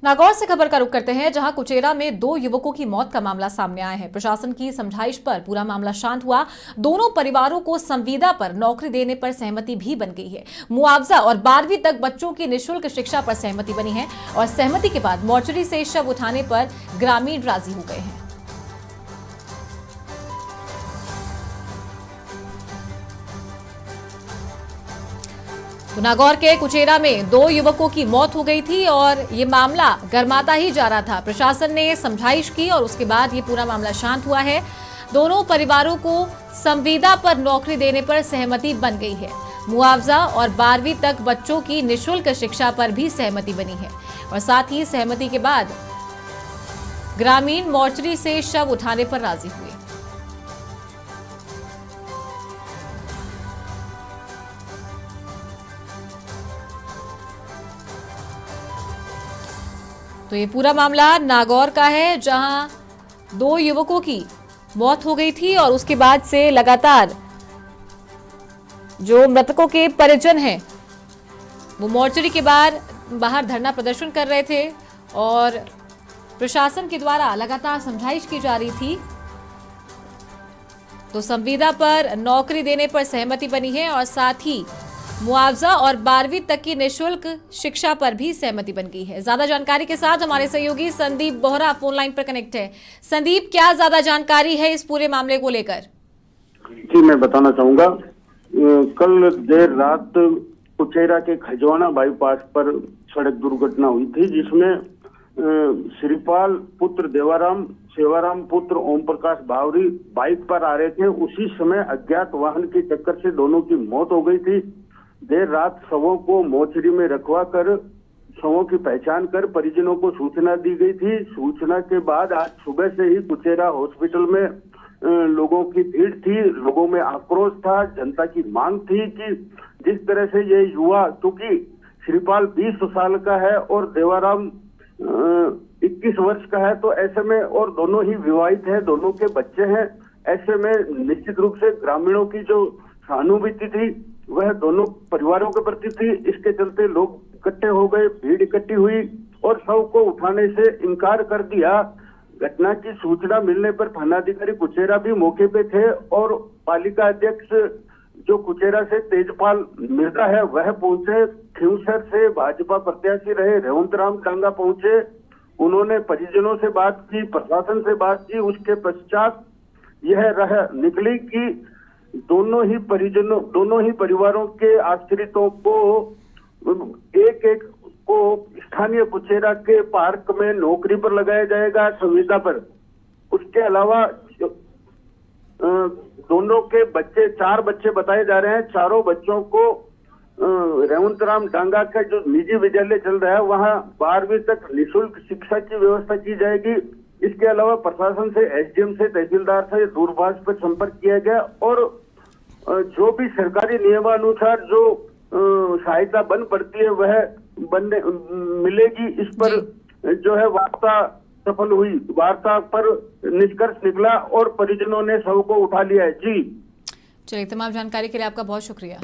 नागौर से खबर का रुख करते हैं, जहां कुचेरा में 2 युवकों की मौत का मामला सामने आया है। प्रशासन की समझाइश पर पूरा मामला शांत हुआ। दोनों परिवारों को संविदा पर नौकरी देने पर सहमति भी बन गई है। मुआवजा और 12वीं तक बच्चों की निःशुल्क शिक्षा पर सहमति बनी है और सहमति के बाद मोर्चरी से शव उठाने पर ग्रामीण राजी हो गए हैं। तो नागौर के कुचेरा में 2 युवकों की मौत हो गई थी और ये मामला गरमाता ही जा रहा था। प्रशासन ने समझाइश की और उसके बाद ये पूरा मामला शांत हुआ है। दोनों परिवारों को संविदा पर नौकरी देने पर सहमति बन गई है। मुआवजा और 12वीं तक बच्चों की निःशुल्क शिक्षा पर भी सहमति बनी है और साथ ही सहमति के बाद ग्रामीण मोर्चरी से शव उठाने पर राजी हुए। तो ये पूरा मामला नागौर का है, जहां 2 युवकों की मौत हो गई थी और उसके बाद से लगातार जो मृतकों के परिजन हैं वो मोर्चरी के बाहर धरना प्रदर्शन कर रहे थे और प्रशासन के द्वारा लगातार समझाइश की जा रही थी। तो संविदा पर नौकरी देने पर सहमति बनी है और साथ ही मुआवजा और 12वीं तक की निःशुल्क शिक्षा पर भी सहमति बन गई है। ज्यादा जानकारी के साथ हमारे सहयोगी संदीप बोहरा फोन लाइन पर कनेक्ट है। संदीप, क्या ज्यादा जानकारी है इस पूरे मामले को लेकर? जी, मैं बताना चाहूंगा, कल देर रात कुचेरा के खजवाना बाईपास पर सड़क दुर्घटना हुई थी, जिसमें श्रीपाल पुत्र देवाराम, सेवाराम पुत्र ओम प्रकाश बावरी बाइक पर आ रहे थे। उसी समय अज्ञात वाहन की टक्कर से दोनों की मौत हो गई थी। देर रात शवों को मोर्चरी में रखवा कर शवों की पहचान कर परिजनों को सूचना दी गई थी। सूचना के बाद आज सुबह से ही कुचेरा हॉस्पिटल में लोगों की भीड़ थी, लोगों में आक्रोश था। जनता की मांग थी कि जिस तरह से ये युवा, क्योंकि श्रीपाल 20 साल का है और देवाराम 21 वर्ष का है, तो ऐसे में और दोनों ही विवाहित है, दोनों के बच्चे हैं। ऐसे में निश्चित रूप से ग्रामीणों की जो सहानुभूति थी वह दोनों परिवारों के प्रति थी। इसके चलते लोग इकट्ठे हो गए, भीड़ इकट्ठी हुई और शव को उठाने से इनकार कर दिया। घटना की सूचना मिलने पर थानाधिकारी कुचेरा भी मौके पे थे और पालिका अध्यक्ष जो कुचेरा से तेजपाल मिर्जा है वह पहुंचे। खिवसर से भाजपा प्रत्याशी रहे रेवंत राम डांगा पहुंचे। उन्होंने परिजनों से बात की, प्रशासन से बात की। उसके पश्चात यह रह निकली कि दोनों ही परिवारों के आश्रितों को एक को स्थानीय कुचेरा के पार्क में नौकरी पर लगाया जाएगा, संविदा पर। उसके अलावा दोनों के बच्चे, 4 बच्चे बताए जा रहे हैं। चारों बच्चों को रेवंत राम डांगा का जो निजी विद्यालय चल रहा है वहां 12वीं तक निःशुल्क शिक्षा की व्यवस्था की जाएगी। इसके अलावा प्रशासन से, एसडीएम से, तहसीलदार से दूरभाष पर संपर्क किया गया और जो भी सरकारी नियमानुसार जो सहायता बन पड़ती है वह बनने मिलेगी। इस पर जो है वार्ता सफल हुई। वार्ता पर निष्कर्ष निकला और परिजनों ने शव को उठा लिया है। जी चलिए, तमाम जानकारी के लिए आपका बहुत शुक्रिया।